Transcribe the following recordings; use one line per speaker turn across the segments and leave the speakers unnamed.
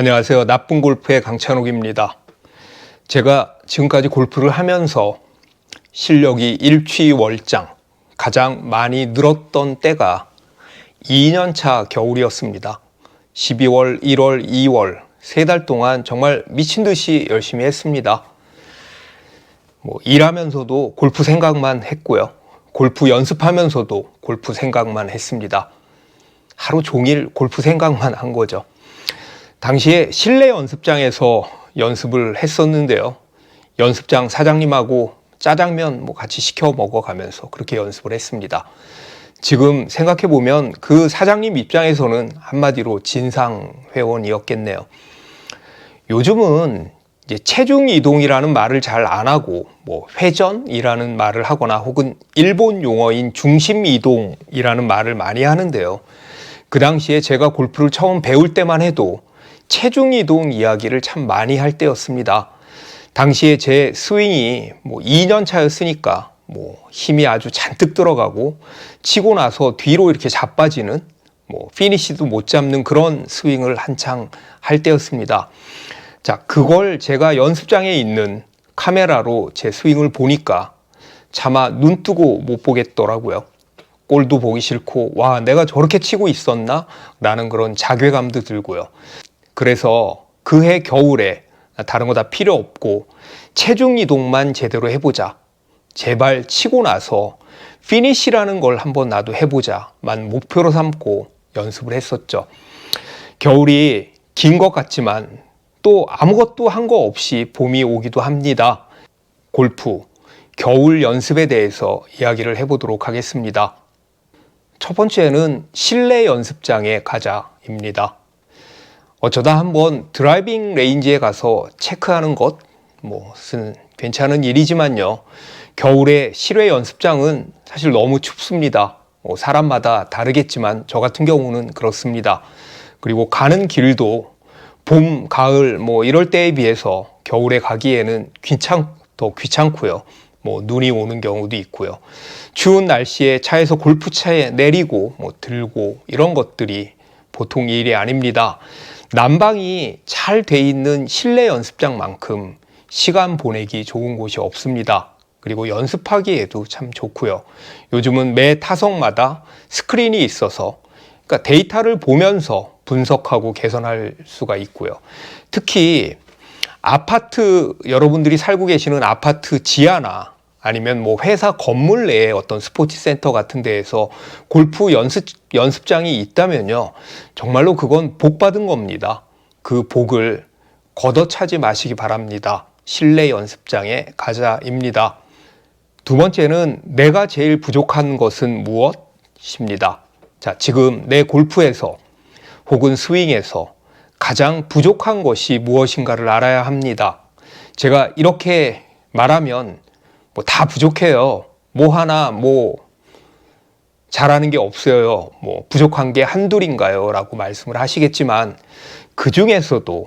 안녕하세요. 나쁜 골프의 강찬욱입니다. 제가 지금까지 골프를 하면서 실력이 일취월장 가장 많이 늘었던 때가 2년차 겨울이었습니다. 12월, 1월, 2월 3달 동안 정말 미친 듯이 열심히 했습니다. 일하면서도 골프 생각만 했고요. 골프 연습하면서도 골프 생각만 했습니다. 하루 종일 골프 생각만 한 거죠. 당시에 실내 연습장에서 연습을 했었는데요. 연습장 사장님하고 짜장면 같이 시켜 먹어가면서 그렇게 연습을 했습니다. 지금 생각해보면 그 사장님 입장에서는 한마디로 진상 회원이었겠네요. 요즘은 이제 체중 이동이라는 말을 잘 안 하고 회전이라는 말을 하거나 혹은 일본 용어인 중심 이동이라는 말을 많이 하는데요. 그 당시에 제가 골프를 처음 배울 때만 해도 체중 이동 이야기를 참 많이 할 때였습니다. 당시에 제 스윙이 2년 차였으니까 힘이 아주 잔뜩 들어가고 치고 나서 뒤로 이렇게 자빠지는 피니시도 못 잡는 그런 스윙을 한창 할 때였습니다. 자, 그걸 제가 연습장에 있는 카메라로 제 스윙을 보니까 차마 눈 뜨고 못 보겠더라고요. 볼도 보기 싫고 와, 내가 저렇게 치고 있었나? 라는 그런 자괴감도 들고요. 그래서 그해 겨울에 다른 거 다 필요 없고 체중 이동만 제대로 해보자. 제발 치고 나서 피니시라는 걸 한번 나도 해보자만 목표로 삼고 연습을 했었죠. 겨울이 긴 것 같지만 또 아무것도 한 거 없이 봄이 오기도 합니다. 골프, 겨울 연습에 대해서 이야기를 해보도록 하겠습니다. 첫 번째는 실내 연습장에 가자입니다. 어쩌다 한번 드라이빙 레인지에 가서 체크하는 것은 괜찮은 일이지만요. 겨울에 실외 연습장은 사실 너무 춥습니다. 사람마다 다르겠지만 저 같은 경우는 그렇습니다. 그리고 가는 길도 봄, 가을 이럴 때에 비해서 겨울에 가기에는 더 귀찮고요. 눈이 오는 경우도 있고요. 추운 날씨에 차에서 골프차에 내리고 들고 이런 것들이 보통 일이 아닙니다. 난방이 잘 돼 있는 실내 연습장만큼 시간 보내기 좋은 곳이 없습니다. 그리고 연습하기에도 참 좋고요. 요즘은 매 타석마다 스크린이 있어서 그러니까 데이터를 보면서 분석하고 개선할 수가 있고요. 특히 아파트, 여러분들이 살고 계시는 아파트 지하나 아니면 회사 건물 내에 어떤 스포츠 센터 같은 데에서 골프 연습장이 있다면요. 정말로 그건 복 받은 겁니다. 그 복을 걷어차지 마시기 바랍니다. 실내 연습장에 가자입니다. 두 번째는 내가 제일 부족한 것은 무엇입니다. 자, 지금 내 골프에서 혹은 스윙에서 가장 부족한 것이 무엇인가를 알아야 합니다. 제가 이렇게 말하면 다 부족해요. 하나 잘하는 게 없어요. 부족한 게 한둘인가요? 라고 말씀을 하시겠지만 그 중에서도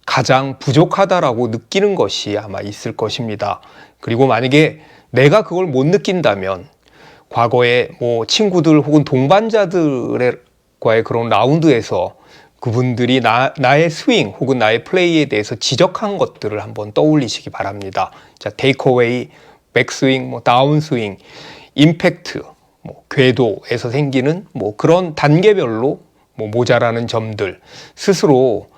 가장 부족하다라고 느끼는 것이 아마 있을 것입니다. 그리고 만약에 내가 그걸 못 느낀다면 과거에 친구들 혹은 동반자들과의 그런 라운드에서 그분들이 나의 스윙 혹은 나의 플레이에 대해서 지적한 것들을 한번 떠올리시기 바랍니다. 자, 테이크어웨이, 백스윙, 다운스윙, 임팩트, 궤도에서 생기는 그런 단계별로 모자라는 점들 스스로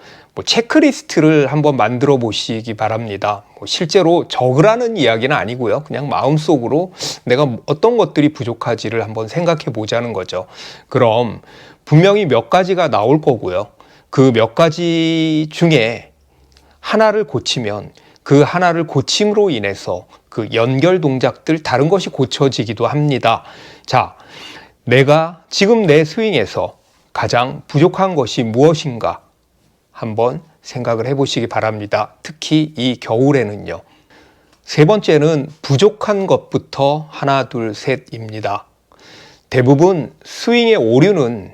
체크리스트를 한번 만들어 보시기 바랍니다. 실제로 적으라는 이야기는 아니고요. 그냥 마음속으로 내가 어떤 것들이 부족하지를 한번 생각해 보자는 거죠. 그럼 분명히 몇 가지가 나올 거고요. 그 몇 가지 중에 하나를 고치면 그 하나를 고침으로 인해서 그 연결 동작들 다른 것이 고쳐지기도 합니다. 자, 내가 지금 내 스윙에서 가장 부족한 것이 무엇인가 한번 생각을 해보시기 바랍니다. 특히 이 겨울에는요. 세 번째는 부족한 것부터 하나, 둘, 셋입니다. 대부분 스윙의 오류는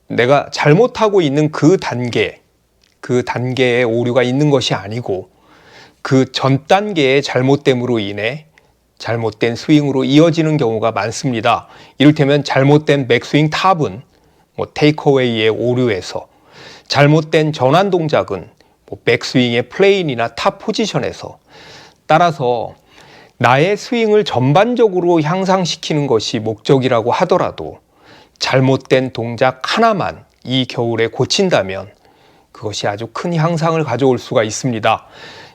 내가 잘못하고 있는 그 단계에 오류가 있는 것이 아니고 그 전 단계의 잘못됨으로 인해 잘못된 스윙으로 이어지는 경우가 많습니다. 이를테면 잘못된 백스윙 탑은 테이크어웨이의 오류에서, 잘못된 전환 동작은 뭐 백스윙의 플레인이나 탑 포지션에서, 따라서 나의 스윙을 전반적으로 향상시키는 것이 목적이라고 하더라도 잘못된 동작 하나만 이 겨울에 고친다면 그것이 아주 큰 향상을 가져올 수가 있습니다.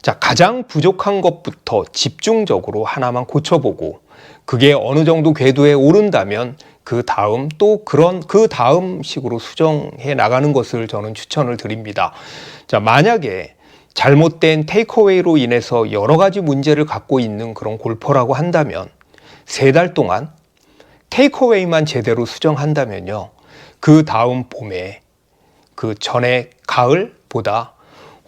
자, 가장 부족한 것부터 집중적으로 하나만 고쳐보고 그게 어느 정도 궤도에 오른다면 그 다음 또 그 다음 식으로 수정해 나가는 것을 저는 추천을 드립니다. 자, 만약에 잘못된 테이크어웨이로 인해서 여러 가지 문제를 갖고 있는 그런 골퍼라고 한다면 3달 동안 테이크어웨이만 제대로 수정한다면요, 그 다음 봄에 그 전에 가을보다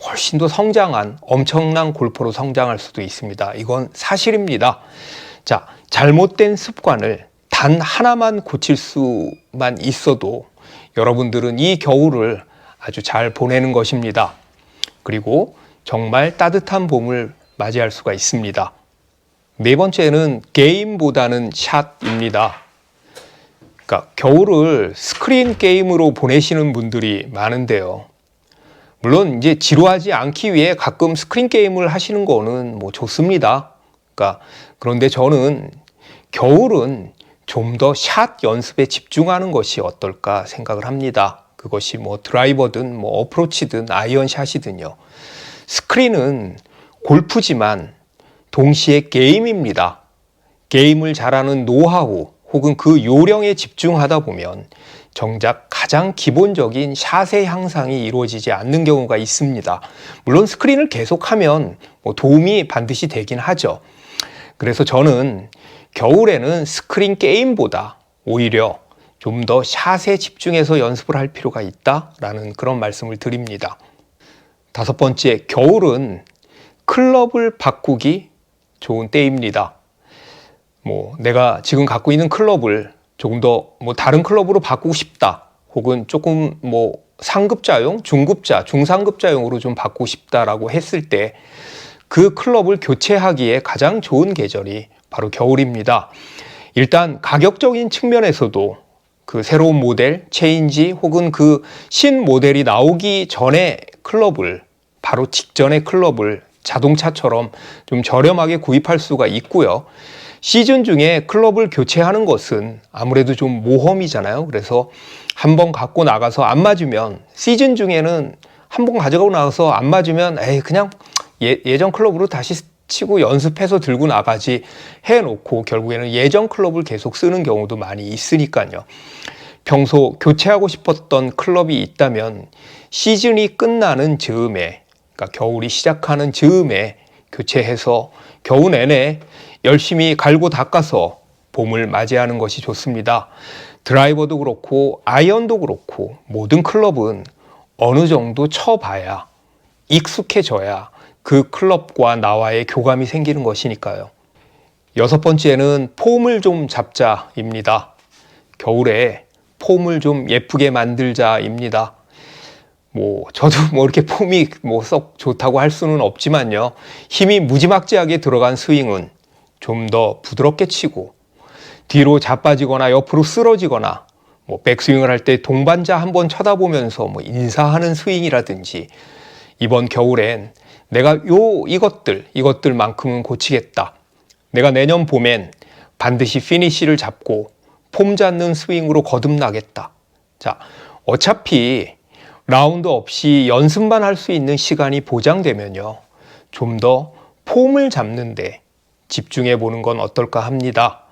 훨씬 더 성장한 엄청난 골퍼로 성장할 수도 있습니다. 이건 사실입니다. 자, 잘못된 습관을 단 하나만 고칠 수만 있어도 여러분들은 이 겨울을 아주 잘 보내는 것입니다. 그리고 정말 따뜻한 봄을 맞이할 수가 있습니다. 4번째는 게임보다는 샷입니다. 그러니까 겨울을 스크린 게임으로 보내시는 분들이 많은데요. 물론 이제 지루하지 않기 위해 가끔 스크린 게임을 하시는 거는 뭐 좋습니다. 그런데 저는 겨울은 좀 더 샷 연습에 집중하는 것이 어떨까 생각을 합니다. 그것이 뭐 드라이버든 뭐 어프로치든 아이언샷이든요. 스크린은 골프지만 동시에 게임입니다. 게임을 잘하는 노하우 혹은 그 요령에 집중하다 보면 정작 가장 기본적인 샷의 향상이 이루어지지 않는 경우가 있습니다. 물론 스크린을 계속하면 뭐 도움이 반드시 되긴 하죠. 그래서 저는 겨울에는 스크린 게임보다 오히려 좀 더 샷에 집중해서 연습을 할 필요가 있다라는 그런 말씀을 드립니다. 5번째, 겨울은 클럽을 바꾸기 좋은 때입니다. 뭐 내가 지금 갖고 있는 클럽을 조금 더 뭐 다른 클럽으로 바꾸고 싶다, 혹은 조금 뭐 상급자용, 중급자, 중상급자용으로 좀 바꾸고 싶다라고 했을 때 그 클럽을 교체하기에 가장 좋은 계절이 바로 겨울입니다. 일단 가격적인 측면에서도 그 새로운 모델, 체인지 혹은 그 신 모델이 나오기 전에 클럽을, 바로 직전의 클럽을 자동차처럼 좀 저렴하게 구입할 수가 있고요. 시즌 중에 클럽을 교체하는 것은 아무래도 좀 모험이잖아요. 그래서 한번 갖고 나가서 안 맞으면, 시즌 중에는 한번 가져가고 나가서 안 맞으면 그냥 예전 클럽으로 다시 치고 연습해서 들고 나가지 해놓고 결국에는 예전 클럽을 계속 쓰는 경우도 많이 있으니까요. 평소 교체하고 싶었던 클럽이 있다면 시즌이 끝나는 즈음에, 그러니까 겨울이 시작하는 즈음에 교체해서 겨우 내내 열심히 갈고 닦아서 봄을 맞이하는 것이 좋습니다. 드라이버도 그렇고 아이언도 그렇고 모든 클럽은 어느 정도 쳐봐야, 익숙해져야 그 클럽과 나와의 교감이 생기는 것이니까요. 6번째는 폼을 좀 잡자입니다. 겨울에 폼을 좀 예쁘게 만들자입니다. 뭐 저도 뭐 이렇게 폼이 뭐 썩 좋다고 할 수는 없지만요. 힘이 무지막지하게 들어간 스윙은 좀 더 부드럽게 치고, 뒤로 자빠지거나 옆으로 쓰러지거나, 뭐 백스윙을 할 때 동반자 한번 쳐다보면서 뭐 인사하는 스윙이라든지, 이번 겨울엔 내가 이것들만큼은 고치겠다. 내가 내년 봄엔 반드시 피니쉬를 잡고 폼 잡는 스윙으로 거듭나겠다. 자, 어차피 라운드 없이 연습만 할 수 있는 시간이 보장되면요, 좀 더 폼을 잡는데 집중해 보는 건 어떨까 합니다.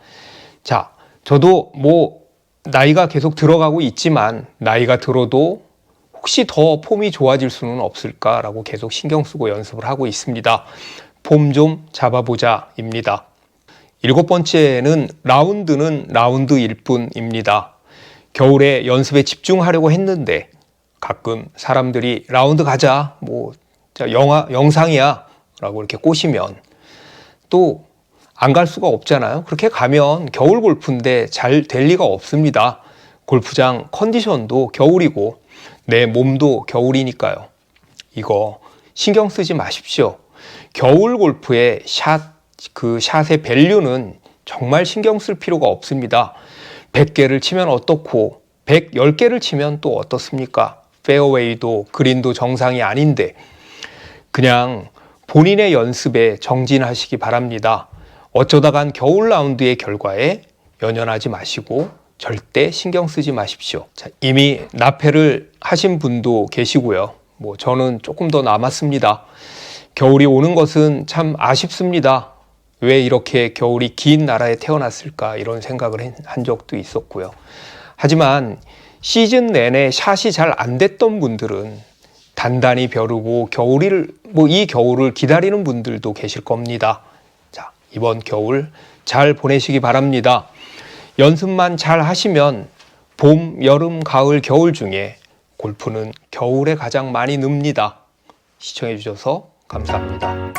자, 저도 뭐 나이가 계속 들어가고 있지만 나이가 들어도 혹시 더 폼이 좋아질 수는 없을까라고 계속 신경 쓰고 연습을 하고 있습니다. 폼 좀 잡아보자입니다. 7번째는 라운드는 라운드일 뿐입니다. 겨울에 연습에 집중하려고 했는데 가끔 사람들이 라운드 가자, 뭐 영상이야 라고 이렇게 꼬시면 또 안 갈 수가 없잖아요. 그렇게 가면 겨울 골프인데 잘 될 리가 없습니다. 골프장 컨디션도 겨울이고 내 몸도 겨울이니까요. 이거 신경 쓰지 마십시오. 겨울 골프의 샷의 밸류는 정말 신경 쓸 필요가 없습니다. 100개를 치면 어떻고 110개를 치면 또 어떻습니까? 페어웨이도 그린도 정상이 아닌데 그냥 본인의 연습에 정진하시기 바랍니다. 어쩌다간 겨울 라운드의 결과에 연연하지 마시고 절대 신경 쓰지 마십시오. 자, 이미 납회를 하신 분도 계시고요. 저는 조금 더 남았습니다. 겨울이 오는 것은 참 아쉽습니다. 왜 이렇게 겨울이 긴 나라에 태어났을까 이런 생각을 한 적도 있었고요. 하지만 시즌 내내 샷이 잘 안 됐던 분들은 단단히 벼르고 이 겨울을 기다리는 분들도 계실 겁니다. 자, 이번 겨울 잘 보내시기 바랍니다. 연습만 잘 하시면 봄, 여름, 가을, 겨울 중에 골프는 겨울에 가장 많이 늡니다. 시청해 주셔서 감사합니다.